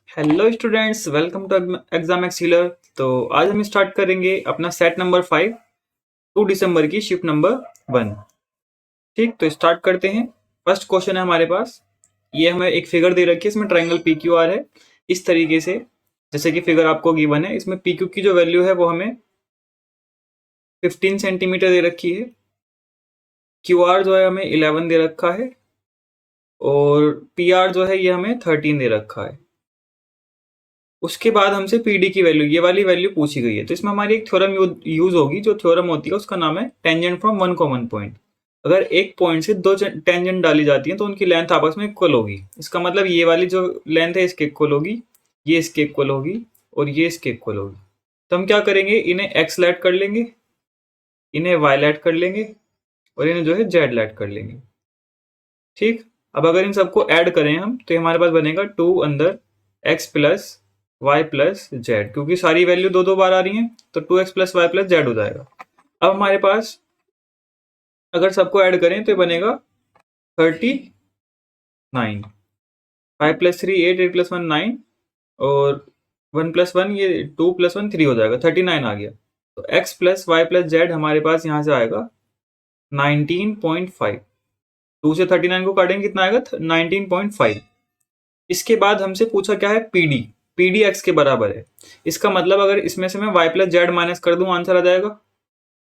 Hello students, welcome to exam Exceller. तो आज हम स्टार्ट करेंगे अपना सेट नंबर 5 2 दिसंबर की शिफ्ट नंबर 1। ठीक, तो स्टार्ट करते हैं। फर्स्ट क्वेश्चन है हमारे पास। ये हमें एक फिगर दे रखी है, इसमें ट्रायंगल पी क्यू आर है। इस तरीके से जैसे कि फिगर आपको गिवन है, इसमें पी क्यू की जो वैल्यू है वो हमें 15 सेंटीमीटर दे रखी है। क्यू आर जो है हमें 11 दे रखा है और पी आर जो है ये हमें 13 दे रखा है। उसके बाद हमसे पीडी की वैल्यू, ये वाली वैल्यू पूछी गई है। तो इसमें हमारी एक थ्योरम यूज होगी। जो थ्योरम होती है उसका नाम है tangent from one common point. अगर एक पॉइंट से दो टेंजेंट डाली जाती है तो उनकी लेंथ आपस में इक्वल होगी। इसका मतलब ये वाली जो लेंथ है इसके इक्वल होगी, ये इसके इक्वल होगी और ये इसके इक्वल होगी। तो हम क्या करेंगे, इन्हें एक्स लेट कर लेंगे, इन्हें वाई लेट कर लेंगे और इन्हें जो है जेड लेट कर लेंगे। ठीक, अब अगर इन सबको ऐड करें हम तो हमारे पास बनेगा 2 अंदर x plus y plus z, क्योंकि सारी वैल्यू दो दो बार आ रही है तो 2x plus y plus Z हो जाएगा। अब हमारे पास अगर सबको ऐड करें तो ये बनेगा 39। 5 प्लस 3 8, 8 प्लस 1 9 और 1 प्लस 1 ये 2 प्लस 1 3 हो जाएगा, 39 आ गया। तो x plus y plus z हमारे पास यहाँ से आएगा 19.5। 2 से 39 को काटेंगे कितना आएगा, 19.5। इसके बाद हमसे पूछा क्या है, पीडी। पीडी एक्स के बराबर है। इसका मतलब अगर इसमें से मैं वाई प्लस जेड माइनस कर दूं आंसर आ जाएगा।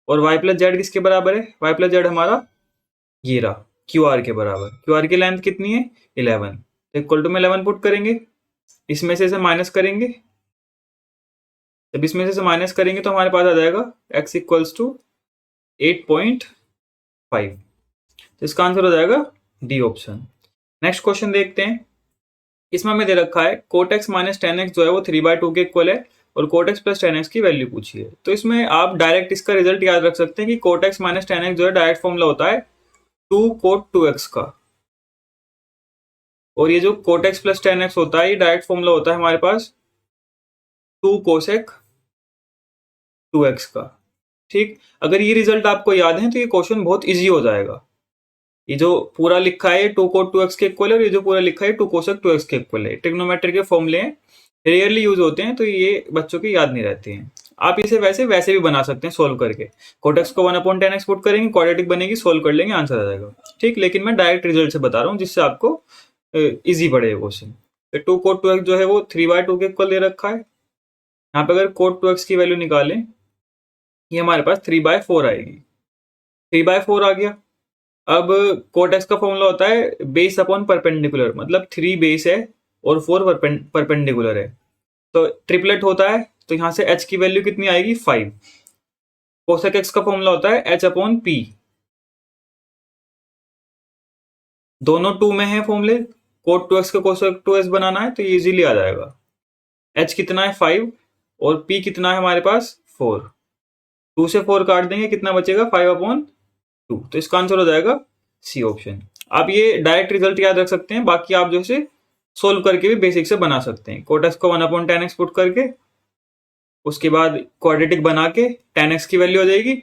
और वाई प्लस जेड किसके बराबर है, वाई प्लस जेड हमारा ये रहा, क्यू आर के बराबर। क्यू आर की लेंथ कितनी है 11। तो इक्वल टू में 11 पुट करेंगे, इसमें से इसे माइनस करेंगे। जब इसमें से माइनस करेंगे तो हमारे पास आ जाएगा x इक्वल्स टू 8.5। तो इसका आंसर हो जाएगा डी ऑप्शन। नेक्स्ट क्वेश्चन देखते हैं। इसमें हमें दे रखा है cot x minus tan x जो है वो 3/2 के इक्वल है और cot x plus tan x की वैल्यू पूछी है। तो इसमें आप डायरेक्ट इसका रिजल्ट याद रख सकते हैं कि cot x minus tan x जो है डायरेक्ट फॉर्मूला होता है 2 कोट 2x का। और ये जो cot x plus tan x होता है ये डायरेक्ट फॉर्मूला होता है हमारे पास 2 कोसेक 2x का। ठीक, अगर ये रिजल्ट आपको याद है तो ये क्वेश्चन बहुत ईजी हो जाएगा। ये जो पूरा लिखा है 2 कोट 2x के इक्वल है और ये जो पूरा लिखा है 2 कोसेक 2x के इक्वल है। ट्रिग्नोमेट्री के फॉर्मूले रेयरली यूज होते हैं तो ये बच्चों के याद नहीं रहते हैं। आप इसे वैसे वैसे भी बना सकते हैं सोल्व करके। कोटेक्स को 1/10x पुट करेंगे, क्वाड्रेटिक बनेगी, सोल्व कर लेंगे, आंसर आ जाएगा। ठीक, लेकिन मैं डायरेक्ट रिजल्ट से बता रहा हूँ जिससे आपको इजी पड़े क्वेश्चन। तो 2 कोट 2x जो है वो 3/2 के इक्वल दे रखा है। यहाँ पे अगर कोट 2x की वैल्यू निकालें ये हमारे पास 3/4 आएगी। 3/4 आ गया। अब कोट एक्स का फॉर्मूला होता है बेस अपॉन परपेंडिकुलर, मतलब 3 बेस है और 4 परपेंडिकुलर है। तो ट्रिपलेट होता है तो यहां से h की वैल्यू कितनी आएगी 5। कोसेक एक्स का फॉर्मूला होता है h अपॉन पी। दोनों 2 में है फॉर्मूले, कोट 2x का कोसेक 2x बनाना है तो ये इजीली आ जाएगा। h कितना है 5 और p कितना है हमारे पास 4। 2 से 4 काट देंगे कितना बचेगा 5/2। तो इसका आंसर हो जाएगा सी ऑप्शन। आप ये डायरेक्ट रिजल्ट याद रख सकते हैं, बाकी आप जो है सोल्व करके भी बेसिक से बना सकते हैं। कोट एक्स को 1/10x पुट करके उसके बाद क्वाड्रेटिक बना के 10x की वैल्यू आ जाएगी।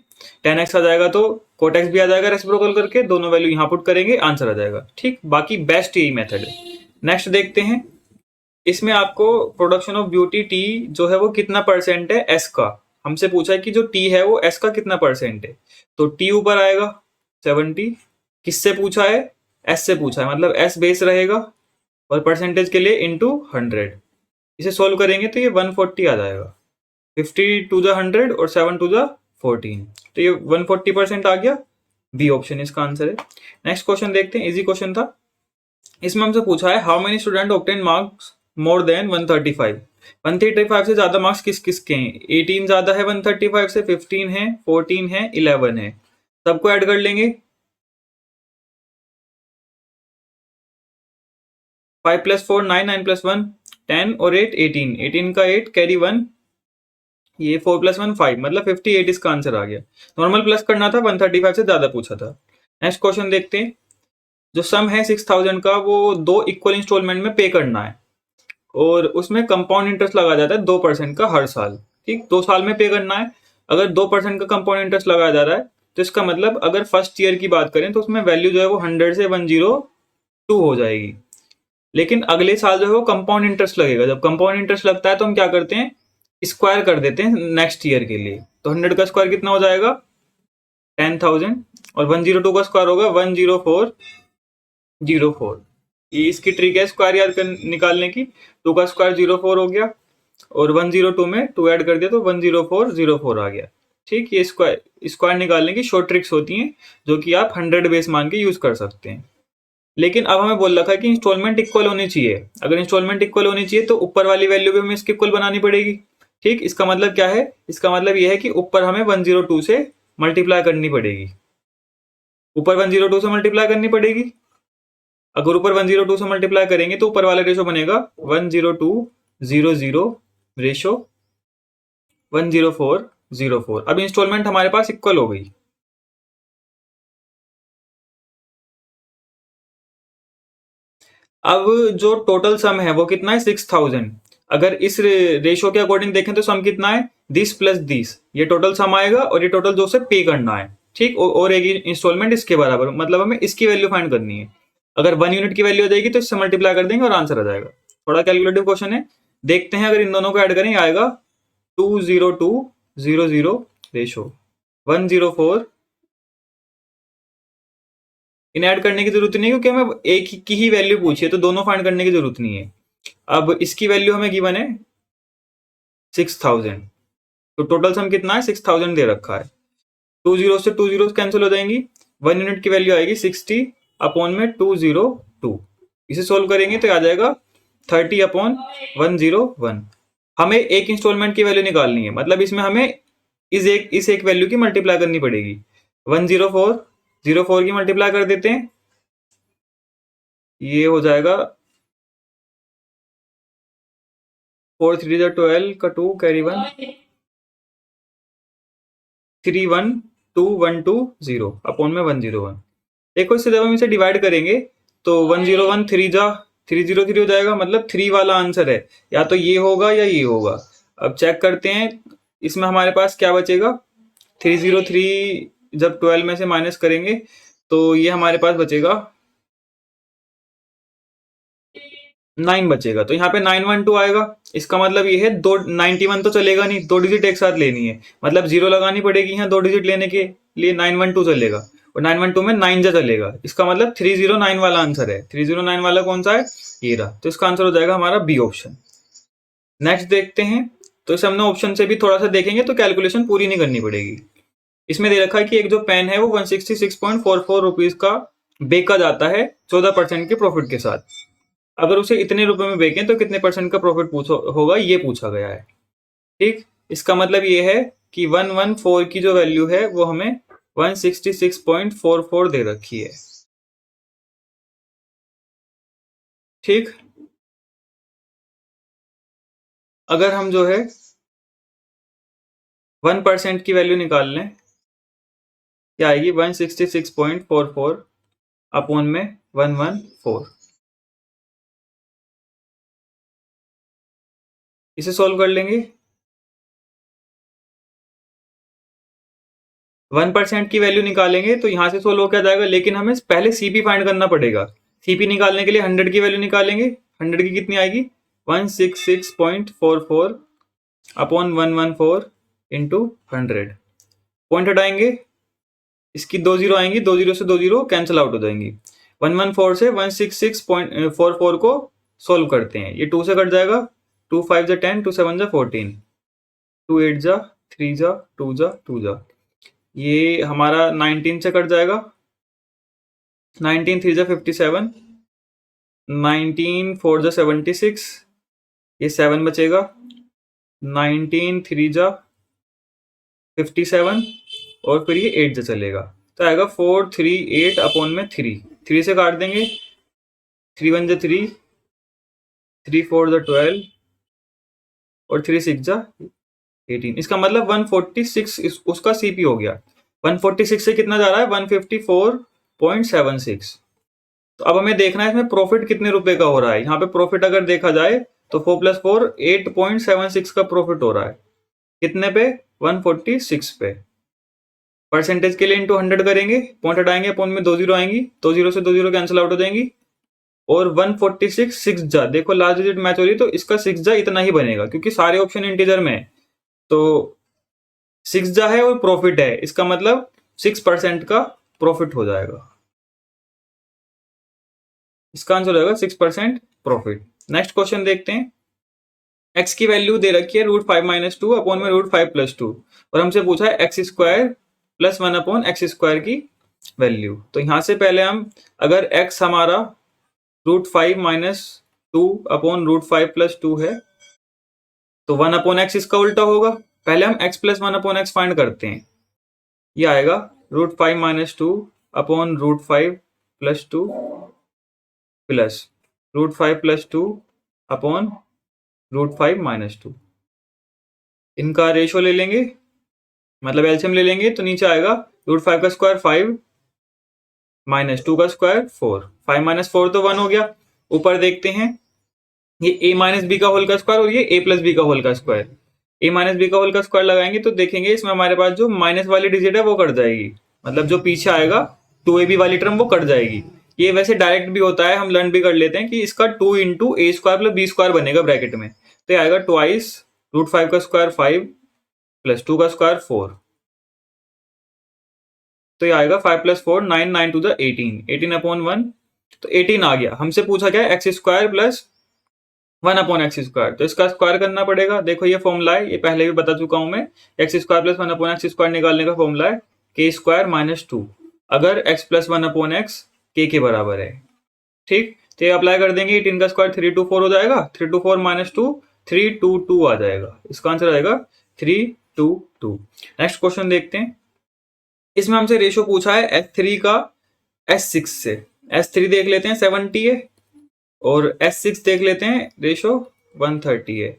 10x आ जाएगा तो कोट एक्स भी आ जाएगा रेसिप्रोकल करके, दोनों वैल्यू यहाँ पुट करेंगे, आंसर आ जाएगा। ठीक, बाकी बेस्ट यही मेथड है। नेक्स्ट देखते हैं। इसमें आपको प्रोडक्शन ऑफ ब्यूटी टी जो है वो कितना परसेंट है एस का। हमसे पूछा है कि जो टी है वो एस का कितना परसेंट है। तो टी ऊपर आएगा 70। किससे पूछा है, एस से पूछा है, मतलब एस बेस रहेगा और परसेंटेज के लिए इंटू 100। इसे सोल्व करेंगे तो ये 140 आ जाएगा। 50 टू द 100 और 7 टू द 14, तो ये 140% आ गया। बी ऑप्शन इसका आंसर है। नेक्स्ट क्वेश्चन देखते हैं, इजी क्वेश्चन था। इसमें हमसे पूछा है how many student obtain marks more than 135। 135 से ज्यादा मार्क्स किस किस के हैं। 18 ज्यादा है 135 से, 15 है, 14 है, 11 है। सबको ऐड कर लेंगे। 5 प्लस 4 9, 9 प्लस 1 10 और 8 18। 18 का 8 कैरी 1, ये 4 प्लस 1 5, मतलब 58 इसका आंसर आ गया। नॉर्मल प्लस करना था, 135 से ज्यादा पूछा था। नेक्स्ट क्वेश्चन देखते हैं। जो सम है 6000 का वो 2 इक्वल इंस्टॉलमेंट में पे करना है और उसमें कंपाउंड इंटरेस्ट लगा जाता है 2% का हर साल। ठीक, 2 साल में पे करना है। अगर 2% का कंपाउंड इंटरेस्ट लगाया जा रहा है तो इसका मतलब अगर फर्स्ट ईयर की बात करें तो उसमें वैल्यू जो है वो 100 से 102 हो जाएगी। लेकिन अगले साल जो है वो कंपाउंड इंटरेस्ट लगेगा। जब कंपाउंड इंटरेस्ट लगता है तो हम क्या करते हैं, स्क्वायर कर देते हैं नेक्स्ट ईयर के लिए। तो 100 का स्क्वायर कितना हो जाएगा, 10,000, और 102 का स्क्वायर होगा 10404। ये इसकी ट्रिक है स्क्वायर याद निकालने की। 2 का स्क्वायर 04 हो गया, और 102 में 2 ऐड कर दिया तो 10404 आ गया। ठीक, ये स्क्वायर निकालने की शॉर्ट ट्रिक्स होती हैं जो कि आप 100 बेस मान के यूज कर सकते हैं। लेकिन अब हमें बोल रखा है कि इंस्टॉलमेंट इक्वल होनी चाहिए। अगर इंस्टॉलमेंट इक्वल होनी चाहिए तो ऊपर वाली वैल्यू भी हमें इसके इक्वल बनानी पड़ेगी। ठीक, इसका मतलब क्या है, इसका मतलब यह है कि ऊपर हमें 102 से मल्टीप्लाई करनी पड़ेगी। ऊपर 102 से मल्टीप्लाई करनी पड़ेगी। अगर ऊपर 102 से मल्टीप्लाई करेंगे तो ऊपर वाला रेशो बनेगा 10200 रेशो 10404। अब इंस्टॉलमेंट हमारे पास इक्वल हो गई। अब जो टोटल सम है वो कितना है, 6000। अगर इस रेशो के अकॉर्डिंग देखें तो सम कितना है, दिस प्लस दिस, ये टोटल सम आएगा, और ये टोटल जो से पे करना है। ठीक, और एक इंस्टॉलमेंट इसके बराबर, मतलब हमें इसकी वैल्यू फाइंड करनी है। अगर 1 यूनिट की वैल्यू हो जाएगी तो इससे मल्टीप्लाई कर देंगे और आंसर आ जाएगा। थोड़ा कैलकुलेटिव क्वेश्चन है, देखते हैं। अगर इन दोनों को ऐड करें आएगा 20200 रेशो 104। इन्हें ऐड करने की जरूरत नहीं है क्योंकि हमें एक की ही वैल्यू पूछी है, तो दोनों फाइंड करने की जरूरत नहीं है। अब इसकी वैल्यू हमें गिवन है 6000, तो टोटल सम कितना है, 6000 दे रखा है। 20 से 20 कैंसिल हो जाएंगी, 1 यूनिट की वैल्यू आएगी 60 अपॉन में 202। इसे सोल्व करेंगे तो आ जाएगा 30 अपॉन 101। हमें एक इंस्टॉलमेंट की वैल्यू निकालनी है, मतलब इसमें हमें इस एक वैल्यू की मल्टीप्लाई करनी पड़ेगी। 10404 की मल्टीप्लाई कर देते हैं, ये हो जाएगा 4 3 12 का 2 कैरी 1 312120 अपॉन में 101। देखो इससे जब हम इसे डिवाइड करेंगे तो 101 303 हो जाएगा, मतलब 3 वाला आंसर है। या तो ये होगा या ये होगा। अब चेक करते हैं, इसमें हमारे पास क्या बचेगा, 303 जब 12 में से माइनस करेंगे तो ये हमारे पास बचेगा 9 बचेगा। तो यहाँ पे 912 आएगा। इसका मतलब ये है 91 तो चलेगा नहीं, 2 डिजिट एक साथ लेनी है, मतलब 0 लगानी पड़ेगी यहाँ 2 डिजिट लेने के लिए। 912 चलेगा, और 912 में 9 जा चलेगा। इसका मतलब 309 वाला आंसर है। 309 वाला कौन सा है, ये रहा। तो इसका आंसर हो जाएगा हमारा बी ऑप्शन। नेक्स्ट देखते हैं, तो इसे हमने ऑप्शन से भी थोड़ा सा देखेंगे तो कैलकुलेशन पूरी नहीं करनी पड़ेगी। इसमें दे रखा है कि एक जो पेन है वो 166.44 रुपीज का बेचा जाता है 14% के प्रॉफिट के साथ। अगर उसे इतने रुपए में बेचें तो कितने परसेंट का प्रॉफिट होगा, ये पूछा गया है। ठीक, इसका मतलब ये है कि 114 की जो वैल्यू है वो हमें 166.44 दे रखी है। ठीक, अगर हम जो है 1% की वैल्यू निकाल लें, क्या आएगी, 166.44 अपॉन में 114। इसे सॉल्व कर लेंगे। 1% की वैल्यू निकालेंगे तो यहां से सोल्व हो क्या जाएगा, लेकिन हमें पहले सीपी फाइंड करना पड़ेगा। सीपी निकालने के लिए 100 की वैल्यू निकालेंगे। 100 की कितनी आएगी, 166.44 अपॉन 114 इंटू 100। पॉइंट हटाएंगे, इसकी 2 जीरो आएंगी, 2 जीरो से 2 जीरो कैंसिल आउट हो जाएंगी। 114 से 166.44 को सोल्व करते हैं, ये 2 से कट जाएगा, 2 5 जा 10, 2 7 जा 14, 2 8 जा 3 जा 2 जा 2 जा, ये हमारा 19 से कट जाएगा, 19 3 जा 57, 19 4 जा 76, ये 7 बचेगा, 19 3 जा 57, और फिर ये 8 जा चलेगा। तो आएगा 438 अपॉन में 3 से काट देंगे, 3 1 जा 3, 3 4 जा 12, और 3 6 जा 18। इसका मतलब 146 उसका सीपी हो गया। 146 से कितना जा रहा है, 154.76। तो अब हमें देखना है इसमें प्रॉफिट कितने रुपए का हो रहा है। यहाँ पे प्रॉफिट अगर देखा जाए तो 4 + 4 8.76 का प्रॉफिट हो रहा है। कितने पे, 146 पे। परसेंटेज के लिए इंटू 100 करेंगे, पॉइंट हटाएंगे, पॉइंट में 2 जीरो आएंगी, 2 जीरो से 2 जीरो कैंसिल आउट हो जाएंगी, और 146 6 जा, देखो लास्ट डिजिट मैच हो रही है तो इसका 6 जा इतना ही बनेगा क्योंकि सारे ऑप्शन इंटीजर में है। तो 6 जा है और प्रॉफिट है, इसका मतलब 6% का प्रॉफिट हो जाएगा। इसका आंसर हो जाएगा 6% प्रॉफिट। नेक्स्ट क्वेश्चन देखते हैं। x की वैल्यू दे रखी है √5 - 2 अपॉन में √5 + 2 और हमसे पूछा है x² + 1 अपॉन x² की वैल्यू। तो यहां से पहले हम, अगर x हमारा √5 - 2 अपॉन √5 + 2 है तो 1 अपॉन x इसका उल्टा होगा। पहले हम x + 1 अपॉन x फाइंड करते हैं। ये आएगा √5 - 2 अपॉन √5 + 2 प्लस √5 + 2 अपॉन √5 - 2। इनका रेशो ले लेंगे, मतलब एलसीएम ले लेंगे, तो नीचे आएगा √5 का स्क्वायर 5 - 2 का स्क्वायर 4। 5 - 4 तो 1 हो गया। ऊपर देखते हैं, ये a - b का होल का स्क्वायर और ये a + b का होल का स्क्वायर। a - b का होल का स्क्वायर लगाएंगे तो देखेंगे इसमें हमारे पास जो माइनस वाली डिजिट है वो कट जाएगी, मतलब जो पीछे आएगा 2ab वाली टर्म वो कट जाएगी। ये वैसे डायरेक्ट भी होता है, हम लर्न भी कर लेते हैं कि इसका 2 × a² + b² बनेगा ब्रैकेट में। तो ये आएगा ट्वाइस √5 का स्क्वायर 5 + 2 का स्क्वायर 4। तो ये आएगा 5 + 4 9 9 × 2 = 18 18 अपॉन 1। तो 18 आ गया। हमसे पूछा क्या है x² + 1 अपॉन x², तो इसका स्क्वायर करना पड़ेगा। देखो ये फॉर्मूला है, ये पहले भी बता चुका हूं मैं। x² + 1 अपॉन x² निकालने का फॉर्मूला है k² - 2, अगर x + 1 अपॉन x k के बराबर है। ठीक, तो ये अप्लाई कर देंगे। 18 का स्क्वायर 324 हो जाएगा, 324 - 2 322 आ जाएगा। इसका आंसर आएगा 322। नेक्स्ट क्वेश्चन देखते हैं। इसमें हमसे रेशो पूछा है S3 का S6 से। S3 देख लेते हैं 70 है और S6 देख लेते हैं रेशो 130 है।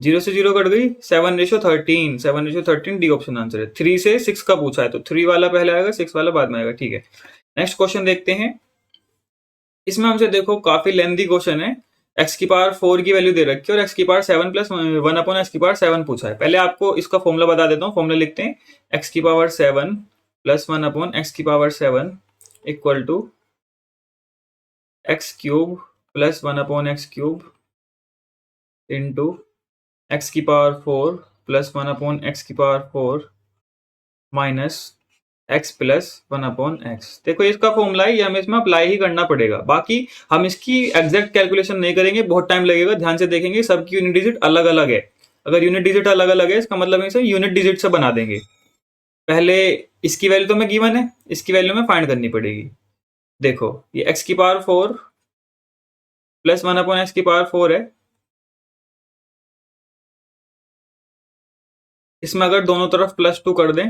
0 से 0 कट गई, 7:13 7:13 डी ऑप्शन आंसर है। 3 से 6 का पूछा है तो 3 वाला पहले आएगा, 6 वाला बाद में आएगा। ठीक है, नेक्स्ट क्वेश्चन देखते हैं। इसमें हमसे देखो काफी लेंथी क्वेश्चन है। x⁴ की वैल्यू दे रखी है और x⁴ + 1 अपॉन x⁴ पूछा है। पहले आपको इसका फॉर्मूला बता देता हूँ। फॉर्मूला लिखते हैं x⁴ + 1 upon x⁴ equal to x³ + 1 upon x³ into x⁴ + 1 upon x⁴ minus x + 1 upon x। देखो इसका फॉर्मूला है, ये हमें इसमें अप्लाई ही करना पड़ेगा। बाकी हम इसकी एग्जैक्ट कैलकुलेशन नहीं करेंगे, बहुत टाइम लगेगा। ध्यान से देखेंगे, सबकी यूनिट डिजिट अलग अलग है। अगर यूनिट डिजिट अलग अलग है इसका मतलब इसे यूनिट डिजिट से बना देंगे। पहले इसकी वैल्यू तो हमें गिवन है, इसकी वैल्यू में फाइंड करनी पड़ेगी। देखो ये x⁴ + 1 अपॉन x⁴ है। इसमें अगर दोनों तरफ +2 कर दें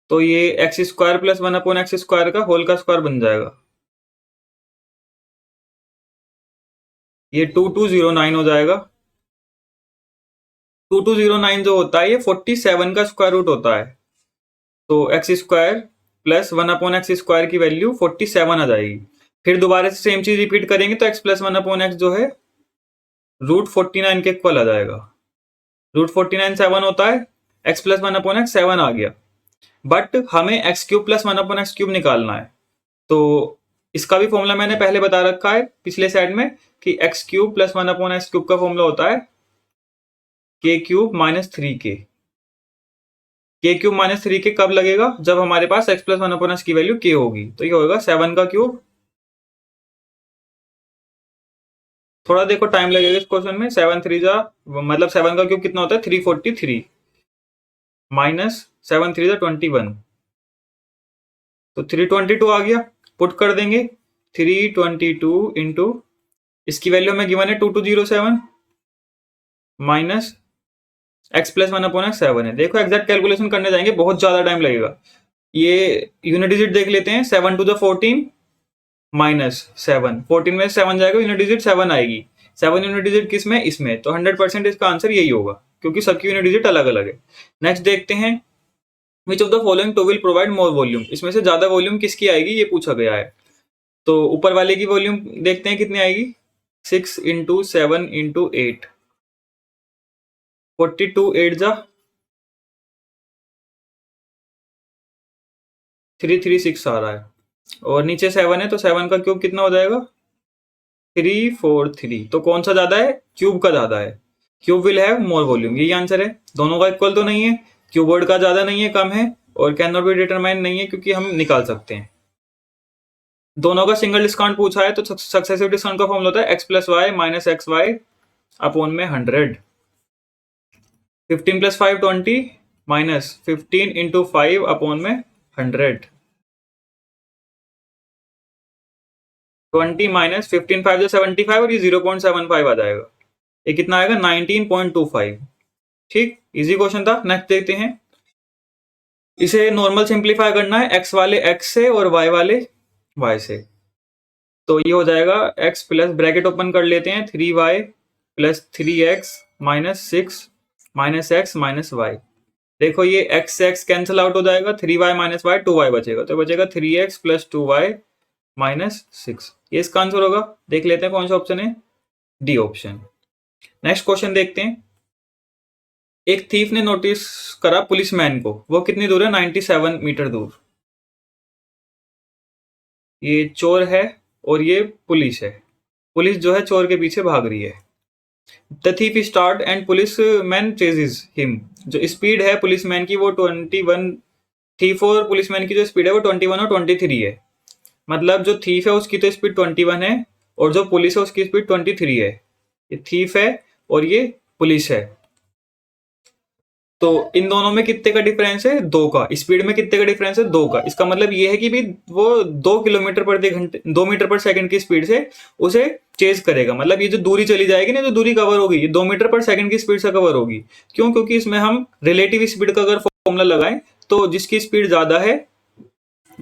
तो ये x² + 1 अपॉन x² का होल का स्क्वायर बन जाएगा। ये 2209 हो जाएगा। 2209 जो होता है ये 47 का स्क्वायर रूट होता है। तो x² + 1 अपॉन x² की वैल्यू 47 आ जाएगी। फिर दोबारा से सेम चीज रिपीट करेंगे तो x + 1 अपॉन x जो है √49 के इक्वल आ जाएगा। √49 7 होता है, x + 1 अपॉन x 7 आ गया। बट हमें x³ + 1 अपॉन x³ निकालना है। तो इसका भी फॉर्मूला मैंने पहले बता रखा है पिछले साइड में कि x³ + 1 अपॉन x³ का फॉर्मूला होता है k³ - 3k। k³ - 3k कब लगेगा? जब हमारे पास x + 1 अपॉन x की वैल्यू k होगी। तो ये होगा 7 का क्यूब। थोड़ा देखो टाइम लगेगा इस क्वेश्चन में। 7 3 जा, मतलब 7 का क्यूब कितना होता है 343 माइनस 7 3 जा 21, तो 322 आ गया। पुट कर देंगे 322 इंटू इसकी वैल्यू हमें गिवन है 2207 माइनस x + 1 अपॉन x 7 है। देखो एग्जैक्ट कैलकुलेशन करने जाएंगे बहुत ज्यादा टाइम लगेगा। ये यूनिट डिजिट देख लेते हैं। 7 × 14 माइनस 7, 14 में 7 जाएगा, यूनिट डिजिट 7 आएगी। 7 यूनिट डिजिट किस में? इसमें। तो 100% इसका आंसर यही होगा क्योंकि सबकी यूनिट डिजिट अलग अलग है। नेक्स्ट देखते हैं, which of the following two will provide more volume. इसमें से ज्यादा वॉल्यूम किसकी आएगी ये पूछा गया है। तो ऊपर वाले की वॉल्यूम देखते हैं कितनी आएगी। 6 × 7 × 8, 42 8 जा 336 आ रहा है। और नीचे 7 है, तो 7 का क्यूब कितना हो जाएगा? 343। तो कौन सा ज्यादा है? क्यूब का ज्यादा है। Cube will have more volume, यही आंसर है। दोनों का इक्वल तो नहीं है, क्यूबॉइड का ज्यादा नहीं है, कम है, और कैन नॉट बी डिटरमाइन नहीं है क्योंकि हम निकाल सकते हैं। दोनों का सिंगल डिस्काउंट पूछा है, तो सक्सेसिव डिस्काउंट का फॉर्मूला होता है x plus y minus x y upon में 100। 15 प्लस 5 20 माइनस 15 इंटू 5 अपॉन में 100। 20 माइनस 15 5 जो 75 और ये 0.75 आ जाएगा। ये कितना आएगा? 19.25। ठीक, इजी क्वेश्चन था। नेक्स्ट देखते हैं। इसे नॉर्मल सिंप्लीफाई करना है, एक्स वाले एक्स से और वाई वाले वाई से। तो ये हो जाएगा x प्लस, ब्रैकेट ओपन कर लेते हैं, 3y plus 3x minus 6 minus x minus y. देखो ये x से x कैंसिल आउट हो जाएगा, 3y माइनस वाई 2y बचेगा, तो बचेगा 3x प्लस 2y माइनस 6। ये इसका आंसर होगा। देख लेते हैं कौन सा ऑप्शन है, डी ऑप्शन। नेक्स्ट क्वेश्चन देखते हैं। एक थीफ ने नोटिस करा पुलिसमैन को, वो कितनी दूर है? 97 मीटर दूर। ये चोर है और ये पुलिस है। पुलिस जो है चोर के पीछे भाग रही है। The thief start and police man ceases him. जो स्पीड है पुलिसमैन की वो 21, थीफ और पुलिसमैन की जो स्पीड है वो 21 और 23 है। मतलब जो थीफ है उसकी तो स्पीड 21 है और जो पुलिस है उसकी स्पीड 23 है। ये थीफ है और ये पुलिस है। तो इन दोनों में कितने का डिफरेंस है? 2 का। स्पीड में कितने का डिफरेंस है? 2 का। इसका मतलब ये है कि भी वो 2 किलोमीटर प्रति घंटे 2 मीटर पर सेकंड की स्पीड से उसे चेज करेगा। मतलब ये जो दूरी चली जाएगी ना, जो दूरी कवर होगी, ये 2 मीटर पर सेकंड की स्पीड से कवर होगी। क्यों? क्योंकि इसमें हम रिलेटिव स्पीड का अगर फॉर्मूला लगाएं तो जिसकी स्पीड ज्यादा है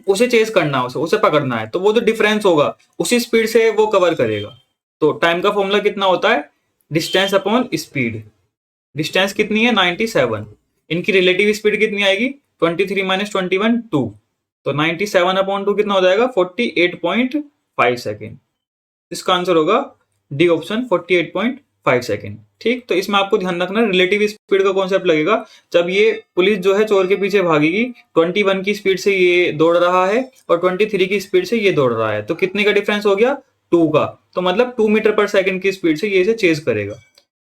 उसे चेज करना है, उसे पकड़ना है, तो वो जो डिफरेंस होगा उसी स्पीड से वो कवर करेगा। तो टाइम का फॉर्मूला कितना होता है? Distance upon speed. डिस्टेंस कितनी है? 97। इनकी रिलेटिव स्पीड कितनी आएगी? 23 माइनस 21 2। तो 97 अपॉन 2 कितना हो जाएगा? 48.5 सेकेंड। इसका आंसर होगा डी ऑप्शन, 48.5 सेकेंड। ठीक, तो इसमें आपको ध्यान रखना रिलेटिव स्पीड का कॉन्सेप्ट लगेगा। जब ये पुलिस जो है चोर के पीछे भागेगी, 21 की स्पीड से ये दौड़ रहा है और 23 की स्पीड से ये दौड़ रहा है, तो कितने का डिफरेंस हो गया? 2 का। तो मतलब 2 मीटर पर सेकंड की स्पीड से ये इसे चेज करेगा।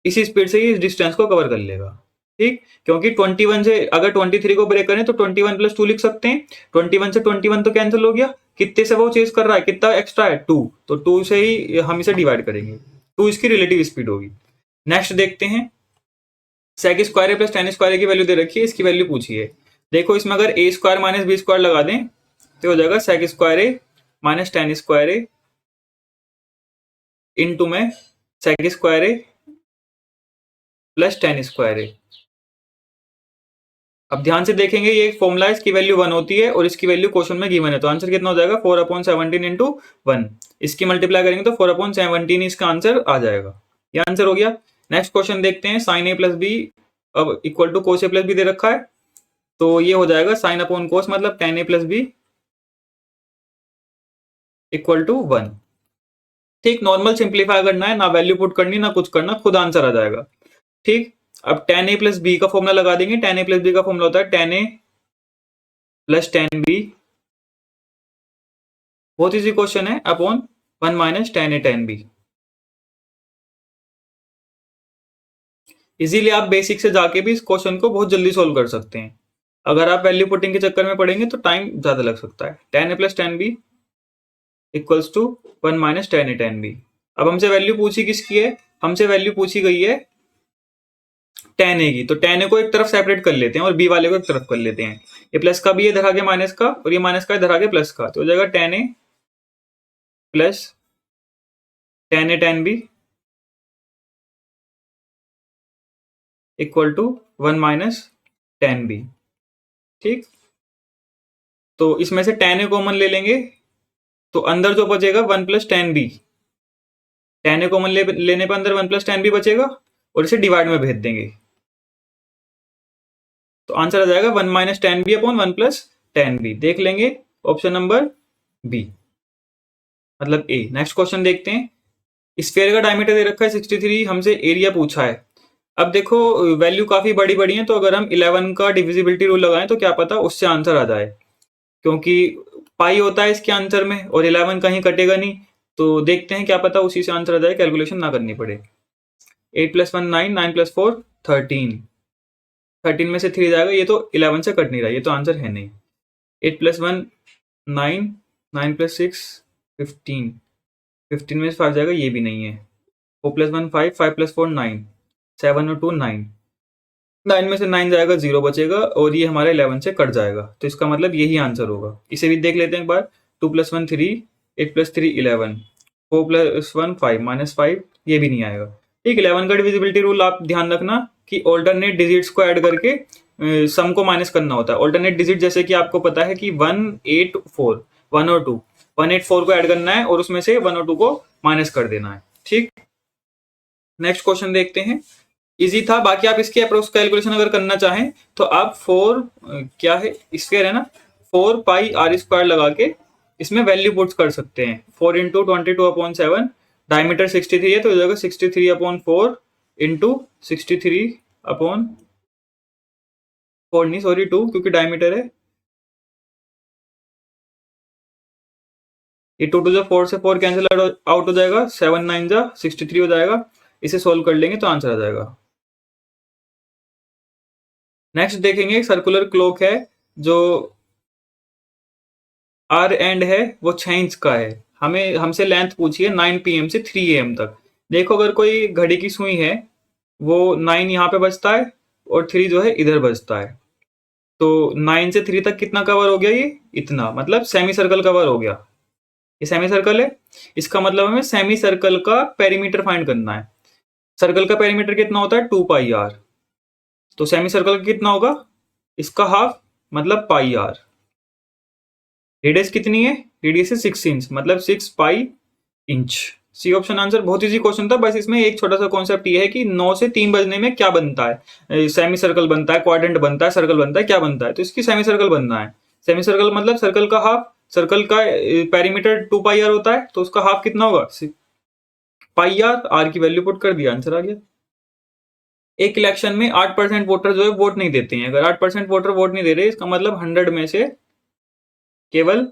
इसी स्पीड से ये इस डिस्टेंस को कवर कर लेगा। ठीक, क्योंकि 21 से अगर 23 को ब्रेक करें तो 21 प्लस 2 लिख सकते हैं। 21 से 21 तो कैंसिल हो गया। कितने से वो चेज कर रहा है? कितना एक्स्ट्रा है? 2। तो 2 से ही हम इसे डिवाइड करेंगे। 2 इसकी रिलेटिव स्पीड होगी। नेक्स्ट देखते हैं। Sec square plus tan square की वैल्यू दे रखी है, इसकी वैल्यू पूछी है। देखो इसमें अगर a square minus b square लगा दें तो हो जाएगा sec square a minus tan square a into में sec square a plus tan square a. अब ध्यान से देखेंगे, ये एक फॉर्मूला है, इसकी वैल्यू 1 होती है और इसकी वैल्यू क्वेश्चन में गिवन है, तो आंसर कितना हो जाएगा? 4/17 इंटू 1। इसकी मल्टीप्लाई करेंगे तो 4/17 इसका आंसर आ जाएगा। ये आंसर हो गया। नेक्स्ट क्वेश्चन देखते हैं। साइन ए प्लस बी अब equal to cos A plus B दे रखा है, तो ये हो जाएगा साइन अपॉन कोस, मतलब tan a plus b equal to 1। ठीक, नॉर्मल सिंप्लीफाई करना है, ना वैल्यू पुट करनी ना कुछ करना, खुद आंसर आ जाएगा। ठीक, अब टेन ए प्लस बी का फॉर्मूला लगा देंगे। टेन ए प्लस बी का फॉर्मूला होता है tan a plus tan B, बहुत इजी क्वेश्चन है, upon 1 minus tan a tan B. Easily आप बेसिक से जाके भी इस क्वेश्चन को बहुत जल्दी सोल्व कर सकते हैं। अगर आप वैल्यू पुटिंग के चक्कर में पड़ेंगे तो टाइम ज्यादा लग सकता है। Tan a plus tan b equals to 1 minus tan a tan b. अब हमसे वैल्यू पूछी किसकी है? हमसे वैल्यू पूछी गई है टेन ए की, तो टेन ए को एक तरफ सेपरेट कर लेते हैं और बी वाले को एक तरफ कर लेते हैं। ये प्लस का भी है इधर आगे माइनस का, और ये माइनस का इधर आगे प्लस का, तो हो जाएगा tan a plus tan a tan b equal to 1 minus tan b. ठीक, तो इसमें से टेन ए कॉमन ले लेंगे तो अंदर जो बचेगा 1 प्लस टेन बी। टेन ए कॉमन लेने पर अंदर 1 प्लस टेन बी बचेगा और इसे डिवाइड में भेज देंगे, तो आंसर आ जाएगा 1 minus tan b upon 1 plus tan b. देख लेंगे ऑप्शन नंबर बी, मतलब ए। नेक्स्ट क्वेश्चन देखते हैं। स्फीयर का डायमीटर दे रखा है 63, हमसे एरिया पूछा है। अब देखो वैल्यू काफी बड़ी बड़ी है, तो अगर हम 11 का डिविजिबिलिटी रूल लगाएं तो क्या पता उससे आंसर आ जाए, क्योंकि पाई होता है इसके आंसर में और 11 कहीं कटेगा नहीं, तो देखते हैं क्या पता उसी से आंसर आ जाए, कैलकुलेशन ना करनी पड़े। 8 + 1 9, 9 + 4 13, 13 में से 3 जाएगा, ये तो 11 से कट नहीं रहा, ये तो आंसर है नहीं। 8 + 1 9, 9 + 6 15, 15 में से 5 जाएगा, ये भी नहीं है। 4 + 1 5, 5 + 4 9, 7 और 2 9, 9 में से 9 जाएगा, 0 बचेगा और ये हमारा 11 से कट जाएगा, तो इसका मतलब यही आंसर होगा। इसे भी देख लेते हैं एक बार। 2 + 1 3, 8 + 3 11, 4 + 1 5 -5, ये भी नहीं आएगा। ठीक, 11 का डिविजिबिलिटी रूल आप ध्यान रखना कि ऑल्टरनेट डिजिट्स को ऐड करके सम को माइनस करना होता है। ऑल्टरनेट डिजिट जैसे कि आपको पता है कि 1 8 4, 1 और 2, 1 8 4 को ऐड करना है और उसमें से 1 और 2 को माइनस कर देना है। ठीक, नेक्स्ट क्वेश्चन देखते हैं। इजी था, बाकी आप इसके अप्रोक्स कैलकुलेशन अगर करना चाहें तो आप 4 क्या है स्क्वायर है ना, 4 पाई r स्क्वायर लगा के इसमें वैल्यू पुट कर सकते हैं। 4 × 22/7, डायमीटर 63 है तो हो जाएगा 63/4 इंटू 63/4 नहीं सॉरी 2, क्योंकि डायमीटर है। ये 2 2 4 से 4 कैंसिल आउट हो जाएगा, 7 9 63 हो जाएगा। इसे सोल्व कर लेंगे तो आंसर आ जाएगा। नेक्स्ट देखेंगे, सर्कुलर क्लॉक है जो आर एंड है वो 6 इंच का है। हमें हमसे लेंथ पूछी है 9 PM से 3 AM तक। देखो अगर कोई घड़ी की सुई है वो 9 यहाँ पे बजता है और 3 जो है इधर बजता है, तो 9 से 3 तक कितना कवर हो गया, ये इतना, मतलब सेमी सर्कल कवर हो गया। ये सेमी सर्कल है, इसका मतलब हमें सेमी सर्कल का पेरीमीटर फाइंड करना है। सर्कल का पेरीमीटर कितना होता है 2πr, तो सेमी सर्कल का कितना होगा, इसका हाफ मतलब πr। रेडियस कितनी है, रेडियस है 6 इंच, मतलब 6 pi inch. C option answer. बहुत इजी क्वेश्चन था, बस इसमें एक छोटा सा कॉन्सेप्ट ये है कि 9 से 3 बजने में क्या बनता है, सेमी सर्कल बनता है, क्वाड्रेंट बनता है, सर्कल बनता है, क्या बनता है, तो इसकी सेमी सर्कल बनना है। सेमी सर्कल मतलब सर्कल का हाफ, सर्कल का पेरीमीटर 2πr होता है, तो उसका हाफ कितना होगा πr, r की वैल्यू पुट कर दिया, आंसर आ गया। एक इलेक्शन में 8% वोटर जो है वोट नहीं देते हैं। अगर 8% वोटर वोट नहीं दे रहे, इसका मतलब 100 में से केवल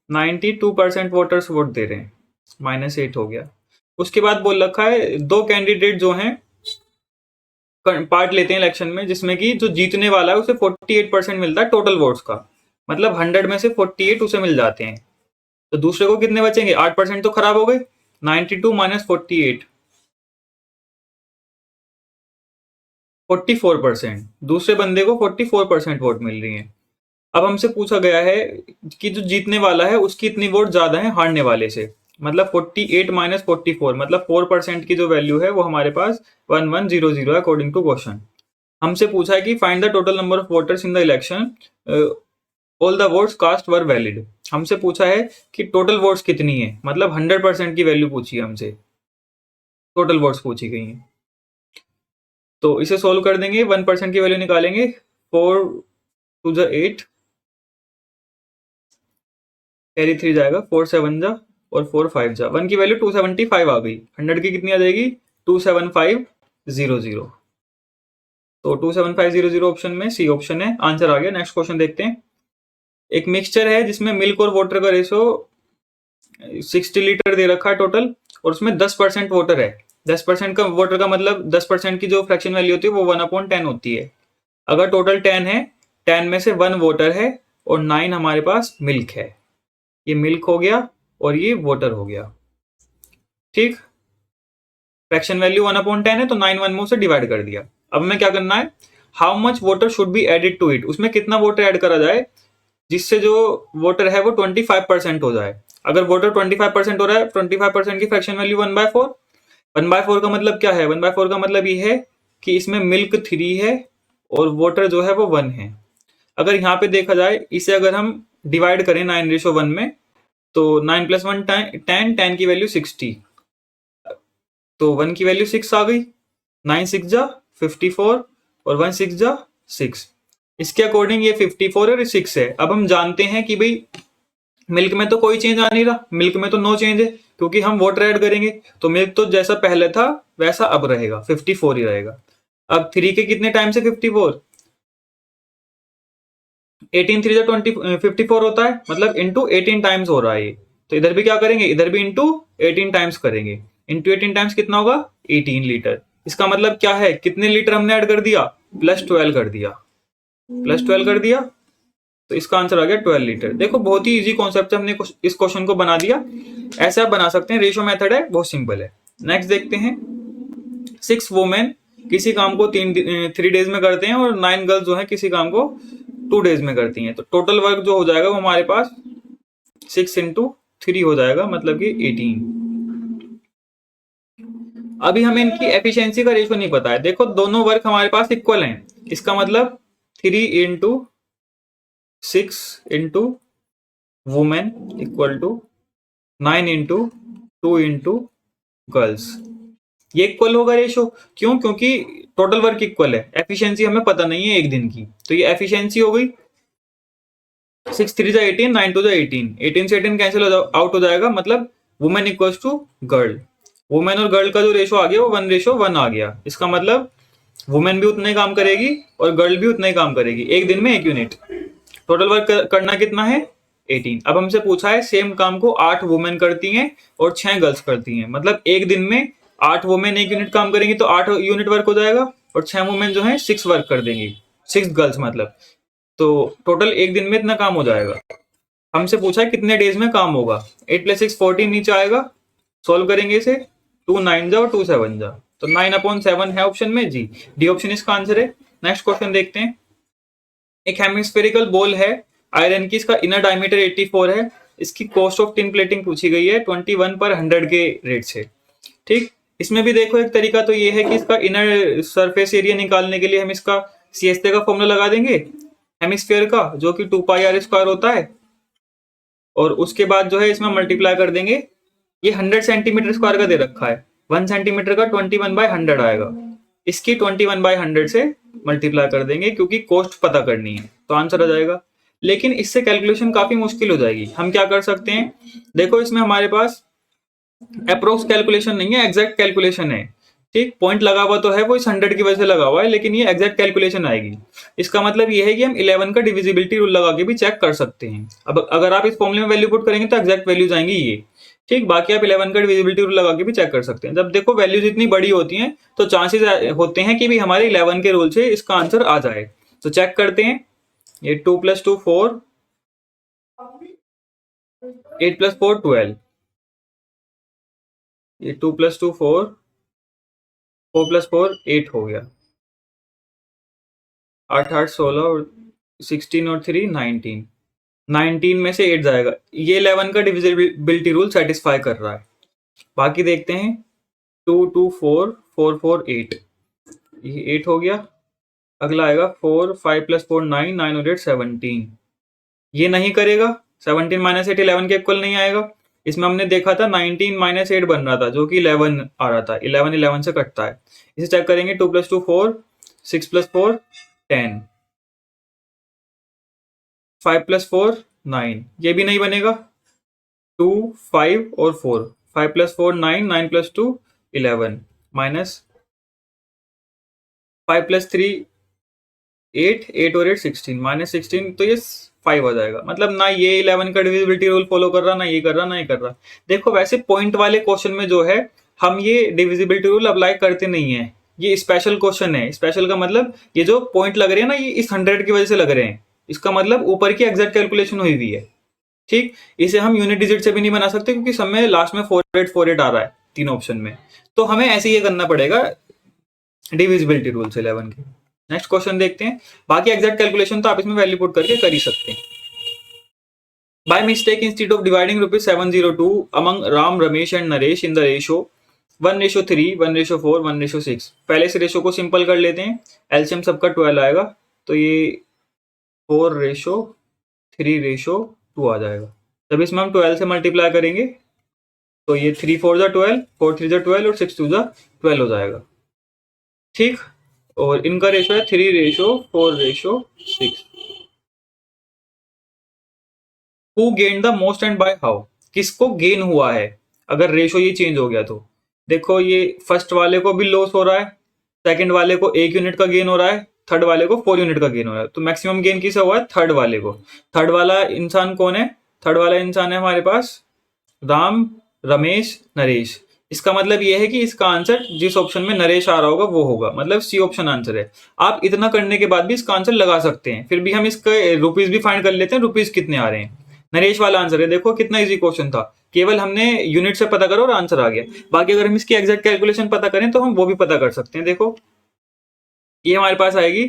92% वोटर्स वोट दे रहे हैं, -8 हो गया। उसके बाद बोल रखा है 2 कैंडिडेट जो हैं पार्ट लेते हैं इलेक्शन में, जिसमें कि जो जीतने वाला है उसे 48% मिलता है टोटल वोट्स का, मतलब 100 में से 48 उसे मिल जाते हैं। तो दूसरे को कितने बचेंगे, 8% तो खराब हो गए, 92 - 48 44%। दूसरे बंदे को 44% वोट मिल रही है। अब हमसे पूछा गया है कि जो जीतने वाला है उसकी इतनी वोट ज्यादा है हारने वाले से, मतलब 48 - 44, मतलब 4% की जो वैल्यू है वो हमारे पास 1100 है अकॉर्डिंग टू क्वेश्चन। हमसे पूछा है कि find the total number of voters in the election, all the votes cast were valid. हमसे पूछा है कि टोटल वोट्स कितनी है, मतलब 100% की वैल्यू पूछी है हमसे, टोटल वोट्स पूछी गई है। तो इसे सोल्व कर देंगे, 1% की वैल्यू निकालेंगे, 4 2 8, कैरी 3 जाएगा, 4 7 और 4 5 1 की वैल्यू 275 आ गई। 100 की कितनी आ जाएगी, 27500। तो 27500 ऑप्शन में सी ऑप्शन है, आंसर आ गया। नेक्स्ट क्वेश्चन देखते हैं। एक मिक्सचर है जिसमें मिल्क और वाटर का रेशो 60 लीटर दे रखा है टोटल, और उसमें 10% वाटर है। 10% का वाटर का मतलब 10% की जो फ्रैक्शन वैल्यू होती है वो 1/10 होती है। अगर टोटल 10 है, 10 में से 1 वाटर है और 9 हमारे पास मिल्क है। ये मिल्क हो गया और ये वाटर हो गया। ठीक, फ्रैक्शन वैल्यू 1/10 है तो 9 1 में उसे डिवाइड कर दिया। अब हमें क्या करना है, how much water should be added to it, उसमें कितना वाटर ऐड करा जाए जिससे जो वाटर है वो 25% हो जाए। अगर वाटर 25% हो रहा है, 25% की फ्रैक्शन वैल्यू 1/4। 1/4 का मतलब क्या है, 1/4 का मतलब ये है कि इसमें मिल्क 3 है और वाटर जो है वो 1 है। अगर यहाँ पे देखा जाए, इसे अगर हम डिवाइड करें 9:1 में, तो 9 + 1 10, 10 की वैल्यू 60, तो 1 की वैल्यू 6 आ गई। 9 6 54 और 1 6 6। इसके अकॉर्डिंग ये 54 और 6 है। अब हम जानते हैं कि भाई मिल्क में तो कोई चेंज आ नहीं रहा, मिल्क में तो नो चेंज है क्योंकि हम वाटर ऐड करेंगे, तो मिल्क तो जैसा पहले था वैसा अब रहेगा, 54 ही रहेगा। अब 3 के कितने टाइम से 54, 18 3 54 होता है, मतलब इंटू 18 टाइम्स हो रहा है ये। तो इधर भी क्या करेंगे, इधर भी इंटू 18 टाइम्स करेंगे। इंटू 18 टाइम्स कितना होगा, 18 लीटर। इसका मतलब क्या है, कितने लीटर हमने ऐड कर दिया, +12 कर दिया, +12 कर दिया। तो इसका आंसर आ गया 12 लीटर। देखो बहुत ही इजी कॉन्सेप्ट से हमने इस क्वेश्चन को बना दिया। ऐसे आप बना सकते हैं, रेशियो मेथड है, बहुत सिंपल है। नेक्स्ट देखते हैं, 6 वुमेन किसी काम को 3 डेज में करते हैं और 9 गर्ल्स जो है किसी काम को 2 डेज में करती हैं। तो टोटल वर्क जो हो जाएगा वो हमारे पास 6 × 3 हो जाएगा, मतलब कि 18। अभी हमें इनकी एफिशिएंसी का रेशियो नहीं पता है। देखो दोनों वर्क हमारे पास इक्वल हैं, इसका मतलब 3 × 6 × वुमेन इक्वल टू 9 × 2 × गर्ल्स। ये इक्वल होगा रेशियो, क्यों, क्योंकि टोटल वर्क इक्वल है, एफिशिएंसी हमें पता नहीं है एक दिन की, तो ये एफिशिएंसी हो गई। 6 3 जा 18, 9 2 जा 18, 18 से 18 कैंसिल आउट हो जाएगा, मतलब women equals to girl. Women और गर्ल का जो रेशो आ गया वो 1:1 आ गया। इसका मतलब वुमेन भी उतना ही काम करेगी और गर्ल भी उतना ही काम करेगी, एक दिन में 1 यूनिट। टोटल वर्क करना कितना है, 18। अब हमसे पूछा है सेम काम को 8 वुमेन करती हैं और 6 गर्ल्स करती हैं, मतलब एक दिन में 8 वुमेन 1 यूनिट काम करेंगी तो 8 यूनिट वर्क हो जाएगा, और 6 वुमेन जो है 6 वर्क कर देंगी, 6 गर्ल्स मतलब। तो टोटल एक दिन में इतना काम हो जाएगा। हमसे पूछा है कितने डेज में काम होगा। 8 + 6 14 नीचे आएगा, सॉल्व करेंगे इसे, 2 9 जा और 2 7 जा, तो 9/7 है ऑप्शन में, जी डी ऑप्शन इसका आंसर है। नेक्स्ट क्वेश्चन देखते हैं, एक हेमिस्फेरिकल बॉल है आयरन की, इसका इनर डायमीटर 84 है, इसकी कॉस्ट ऑफ टिन प्लेटिंग पूछी गई है 21/100 के रेट से। ठीक, इसमें भी देखो एक तरीका तो ये है कि इसका इनर सरफेस एरिया निकालने के लिए हम इसका CSA का फॉर्मूला लगा देंगे हेमिस्फेयर का, जो कि 2πr² होता है, और उसके बाद जो है इसमें मल्टीप्लाई कर देंगे। ये 100 सेंटीमीटर स्क्वायर का दे रखा है, 1 सेंटीमीटर का 21/100 आएगा, इसकी 21/100 से मल्टीप्लाई कर देंगे क्योंकि कॉस्ट पता करनी है, तो आंसर आ जाएगा। लेकिन इससे कैलकुलेशन काफी मुश्किल हो जाएगी। हम क्या कर सकते हैं, देखो इसमें हमारे पास अप्रोक्स कैलकुलेशन नहीं है, एग्जैक्ट कैलकुलेशन है। ठीक, पॉइंट लगा हुआ तो है वो इस 100 की वजह से लगा हुआ है, लेकिन ये एग्जैक्ट कैलकुलेशन आएगी। इसका मतलब ये है कि हम 11 का डिविजिबिलिटी रूल लगा के भी चेक कर सकते हैं। अब अगर आप इस फॉर्मूले में वैल्यू पुट करेंगे तो एग्जैक्ट वैल्यूज आएंगी ये। ठीक, बाकी आप 11 का डिविजिबिलिटी रूल लगा के भी चेक कर सकते हैं। जब देखो वैल्यूज इतनी बड़ी होती हैं तो चांसेस होते हैं कि भी हमारे 11 के रूल से इसका आंसर आ जाए। तो चेक करते हैं, ये 2 + 2 4, 8 + 4 12, ये 2 + 2 4, 4 + 4 8 हो गया, 8 8 16 और 16 और 3 19, 19 में से 8 जाएगा, ये 11 का डिविजिबिलिटी रूल सेटिस्फाई कर रहा है। बाकी देखते हैं, 2 2 4 4 4 8, ये 8 हो गया। अगला आएगा 4 5 + 4 9, 9 और 8 17, ये नहीं करेगा, 17 - 8 11 के इक्वल नहीं आएगा। इसमें हमने देखा था 19 - 8 बन रहा था जो कि 11 आ रहा था, 11 11 से कटता है। इसे चेक करेंगे, 2 + 2 4, 6 + 4 10, 5 + 4 9, ये भी नहीं बनेगा, 2 5 और 4, 5 + 4 9, 9 + 2 11, माइनस 5 + 3 8, 8 और 8 16, -16, तो ये 5 आ जाएगा। मतलब ना ये 11 का डिविजिबिलिटी रूल फॉलो कर रहा, ना ये कर रहा, ना ये कर रहा। देखो वैसे पॉइंट वाले क्वेश्चन में जो है हम ये डिविजिबिलिटी रूल अप्लाई करते नहीं है, ये स्पेशल क्वेश्चन है। स्पेशल का मतलब ये जो पॉइंट लग रहे हैं ना, ये इस 100 की वजह से लग रहे हैं, इसका मतलब ऊपर की एग्जैक्ट कैलकुलेशन हुई हुई है। ठीक, इसे हम यूनिट डिजिट से भी नहीं बना सकते क्योंकि सब में लास्ट में 4848 आ रहा है तीन ऑप्शन में, तो हमें ऐसे ये करना पड़ेगा डिविजिबिलिटी रूल से 11 की। नेक्स्ट क्वेश्चन देखते हैं, बाकी एग्जैक्ट कैलकुलेशन तो आप इसमें वैल्यू पुट करके कर ही सकते हैं। By mistake instead of dividing ₹702 among Ram Ramesh and Naresh in the ratio 1:3, 1:4, 1:6, पहले से रेशो को सिंपल कर लेते हैं, एलसीएम सबका 12 आएगा, तो ये 4:3:2 आ जाएगा। जब इसमें हम 12 से मल्टीप्लाई करेंगे तो ये 3 4 जा 12, 4 3 जा 12 और 6 2 जा 12 हो जाएगा। ठीक, और इनका रेशो है 3:4:6। Who gain the most and by how, किसको गेन हुआ है अगर रेशो ये चेंज हो गया तो। देखो ये फर्स्ट वाले को भी लॉस हो रहा है, सेकंड वाले को 1 यूनिट का गेन हो रहा है, थर्ड वाले को 4 यूनिट का गेन हो रहा है। तो मैक्सिमम गेन किसे हुआ है? थर्ड वाले को। थर्ड वाला इंसान कौन है? थर्ड वाला इंसान है हमारे पास राम, रमेश, नरेश। इसका मतलब ये है कि इसका आंसर जिस ऑप्शन में नरेश आ रहा होगा वो होगा, मतलब सी ऑप्शन आंसर है। आप इतना करने के बाद भी इसका आंसर लगा सकते हैं, फिर भी हम इसके रुपीज भी फाइंड कर लेते हैं, रुपीज कितने आ रहे हैं। नरेश वाला आंसर है, देखो कितना इजी क्वेश्चन था, केवल हमने यूनिट से पता करो और आंसर आ गया। बाकी अगर हम इसकी एग्जैक्ट कैलकुलेशन पता करें तो हम वो भी पता कर सकते हैं। देखो ये हमारे पास आएगी,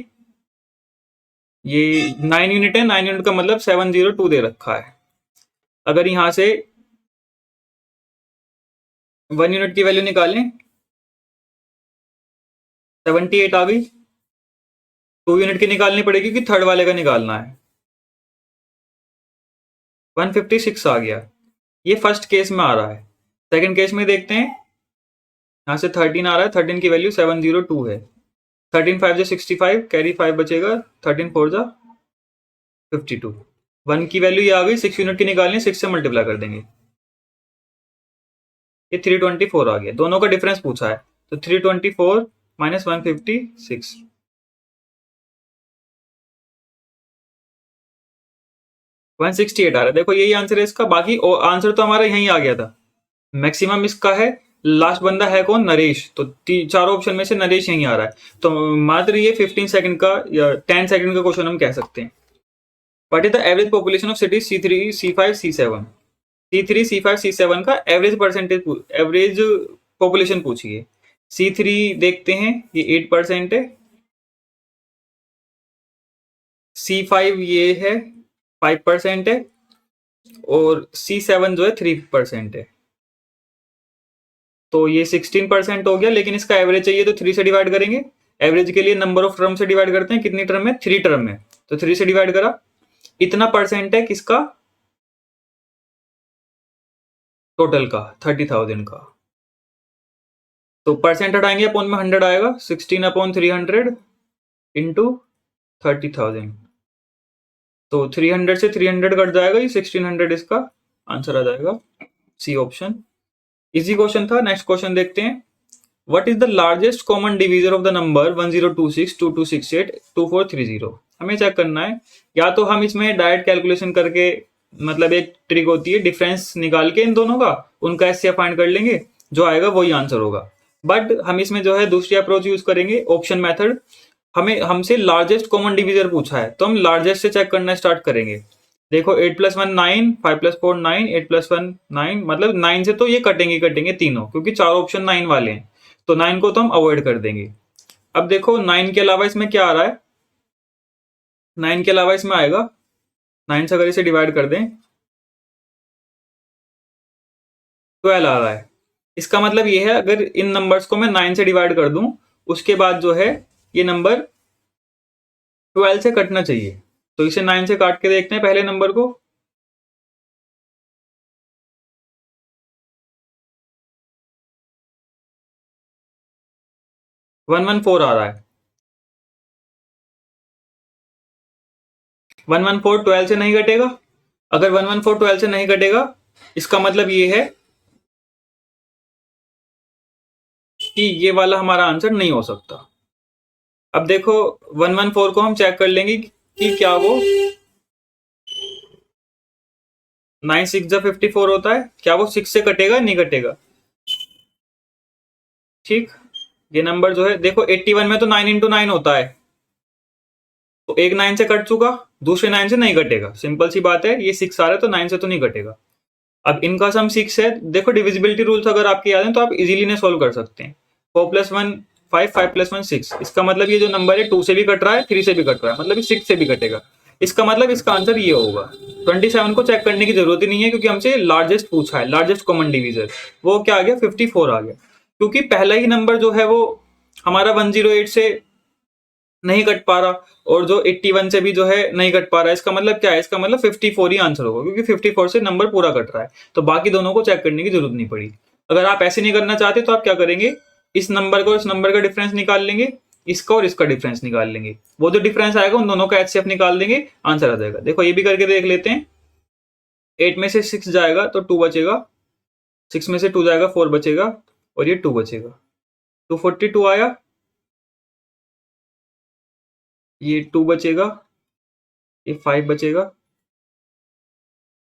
ये 9 यूनिट है, 9 यूनिट का मतलब 702 दे रखा है। अगर यहां से 1 यूनिट की वैल्यू निकालें 78 आ गई। 2 यूनिट की निकालनी पड़ेगी कि थर्ड वाले का निकालना है। 156 आ गया, ये फर्स्ट केस में आ रहा है। सेकंड केस में देखते हैं, यहां से 13 आ रहा है, 13 की वैल्यू 702 है। 13 5 जा 65, कैरी 5 बचेगा, 13 4 जा 52। 1 की वैल्यू ये आ गई, 6 यूनिट की निकालनी है, 6 से मल्टीप्लाई कर देंगे, ये 324 आ गया। दोनों का डिफरेंस पूछा है, तो 324 माइनस 156, 168 आ रहा है। देखो यही आंसर है इसका। बाकी आंसर तो हमारा यही आ गया था। मैक्सिमम इसका है, लास्ट बंदा है कौन? नरेश। तो चारों ऑप्शन में से नरेश यही आ रहा है। तो मात्र ये 15 सेकंड का या 10 सेकंड का क्वेश्चन हम कह सकते हैं। What is the average population of cities C3, C5, C7? C3, C5, C7 का एवरेज परसेंटेज, एवरेज पॉपुलेशन पूछिए। C3 देखते हैं, ये 8% है। C5 ये है 5% है, और C7 जो है 3% है। तो ये 16% हो गया, लेकिन इसका एवरेज चाहिए तो 3 से डिवाइड करेंगे। एवरेज के लिए नंबर ऑफ टर्म से डिवाइड करते हैं, कितनी टर्म है? 3 टर्म है, तो 3 से डिवाइड करा। इतना परसेंट है किसका? टोटल का, 30,000 का। तो परसेंट हटाएंगे, अपॉन में 100 आएगा, 16/300 इंटू 30,000। तो 300 से 300 कट जाएगा, ये 1600 इसका आंसर आ जाएगा, सी ऑप्शन। इजी क्वेश्चन था। नेक्स्ट क्वेश्चन देखते हैं। What is the largest common divisor of the number 1026, 2268, 2430? हमें चेक करना है, या तो हम इसमें डायरेक्ट कैलकुलेशन करके, मतलब एक ट्रिक होती है डिफरेंस निकाल के इन दोनों का, उनका एससीएफ फाइंड कर लेंगे, जो आएगा वही आंसर होगा। बट हम इसमें जो है दूसरी अप्रोच यूज करेंगे, ऑप्शन मेथड। हमें हमसे लार्जेस्ट कॉमन डिवीजर पूछा है, तो हम लार्जेस्ट से चेक करना स्टार्ट करेंगे। देखो 8 + 1 9, 5 + 4 9, 8 + 1 9, मतलब 9 से तो ये कटेंगे कटेंगे तीनों, क्योंकि चार ऑप्शन 9 वाले हैं, तो 9 को तो हम अवॉइड कर देंगे। अब देखो 9 के अलावा इसमें क्या आ रहा है? 9 के अलावा इसमें आएगा, 9 से अगर इसे डिवाइड कर दें 12 आ रहा है। इसका मतलब ये है, अगर इन नंबर्स को मैं 9 से डिवाइड कर दूं, उसके बाद जो है ये नंबर 12 से कटना चाहिए। तो इसे 9 से काट के देखते हैं पहले नंबर को। 114 आ रहा है। 114 12 से नहीं कटेगा। अगर 114 12 से नहीं कटेगा, इसका मतलब ये है कि ये वाला हमारा आंसर नहीं हो सकता। अब देखो 114 को हम चेक कर लेंगे कि क्या वो 9 6 जा 54 होता है, क्या वो 6 से कटेगा? नहीं कटेगा। ठीक, ये नंबर जो है देखो 81 में तो 9 × 9 होता है, तो एक 9 से कट चुका, दूसरे 9 से नहीं कटेगा। सिंपल सी बात है, ये 6 आ रहा है तो 9 से तो नहीं कटेगा। अब इनका सम 6 है। देखो डिविजिबिलिटी रूल्स अगर आपके याद हैं तो आप इजीली ने सोल्व कर सकते हैं। 4 + 1 5, 5 + 1 6। इसका मतलब ये जो नंबर है 2 से भी कट रहा है, 3 से भी कट रहा है, मतलब 6 से भी कटेगा। इसका मतलब इसका आंसर ये होगा। 27 को चेक करने की जरूरत ही नहीं है, क्योंकि हमसे लार्जेस्ट पूछा है, लार्जेस्ट कॉमन डिवीजर। वो क्या आ गया? 54 आ गया, क्योंकि पहला ही नंबर जो है वो हमारा 108 से नहीं कट पा रहा, और जो 81 से भी जो है नहीं कट पा रहा है। इसका मतलब क्या है? इसका मतलब 54 ही आंसर होगा, क्योंकि 54 से नंबर पूरा कट रहा है। तो बाकी दोनों को चेक करने की जरूरत नहीं पड़ी। अगर आप ऐसे नहीं करना चाहते तो आप क्या करेंगे, इस नंबर को इस नंबर का डिफरेंस निकाल लेंगे, इसका और इसका डिफरेंस निकाल लेंगे, वो जो डिफरेंस आएगा उन दोनों का एचसीएफ निकाल देंगे, आंसर आ जाएगा। देखो ये भी करके देख लेते हैं। 8 में से 6 जाएगा तो 2 बचेगा, 6 में से 2 जाएगा 4 बचेगा, और ये 2 बचेगा। 242 आया। ये 2 बचेगा, ये 5 बचेगा,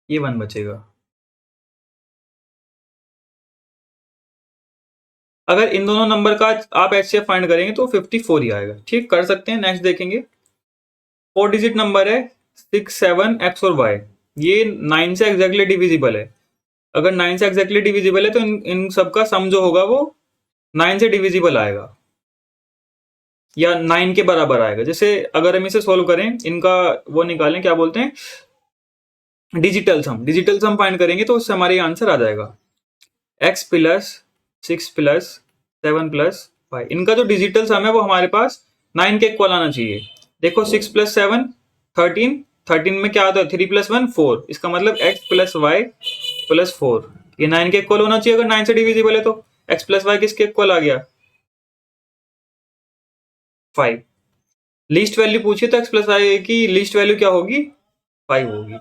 ये 1 बचेगा। अगर इन दोनों नंबर का आप HCF फाइंड करेंगे तो 54 ही आएगा। ठीक, कर सकते हैं। नेक्स्ट देखेंगे, 4 डिजिट नंबर है 6, 7, x और y। ये 9 से एग्जैक्टली डिविजिबल है। अगर 9 से एग्जैक्टली डिविजिबल है तो इन सबका सम जो होगा वो 9 से डिविजिबल आएगा या 9 के बराबर आएगा। जैसे अगर हम इसे सोल्व करें, इनका वो निकालें, क्या बोलते हैं, डिजिटल सम फाइंड करेंगे तो उससे हमारे आंसर आ जाएगा x प्लस 6 प्लस 7 प्लस 5। इनका जो डिजिटल सम है वो हमारे पास 9 के इक्वल आना चाहिए। देखो 6 प्लस 7 13, 13 में क्या आता है 3 प्लस 1 4। इसका मतलब x प्लस वाई प्लस 4 ये 9 के इक्वल होना चाहिए। अगर 9 से डिविजिबल है तो x प्लस वाई किसके इक्वल आ गया 5। लीस्ट वैल्यू पूछिए तो x प्लस वाई की लीस्ट वैल्यू क्या होगी 5 होगी।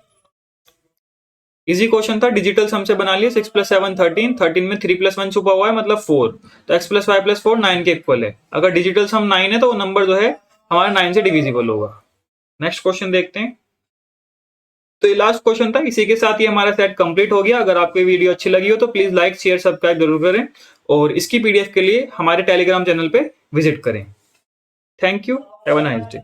इजी क्वेश्चन था, डिजिटल सम से बना लिया। 6 प्लस 7 13, 13 में 3 प्लस 1 छुपा हुआ है मतलब 4। तो x प्लस वाई प्लस 4 9 के इक्वल है। अगर डिजिटल सम 9 है तो वो नंबर जो है हमारा 9 से डिविजिबल होगा। नेक्स्ट क्वेश्चन देखते हैं। तो ये लास्ट क्वेश्चन था। इसी के साथ ही हमारा सेट कंप्लीट हो गया। अगर आपको वीडियो अच्छी लगी हो तो प्लीज लाइक शेयर सब्सक्राइब जरूर करें और इसकी PDF के लिए हमारे टेलीग्राम चैनल पे विजिट करें। Thank you, have a nice day.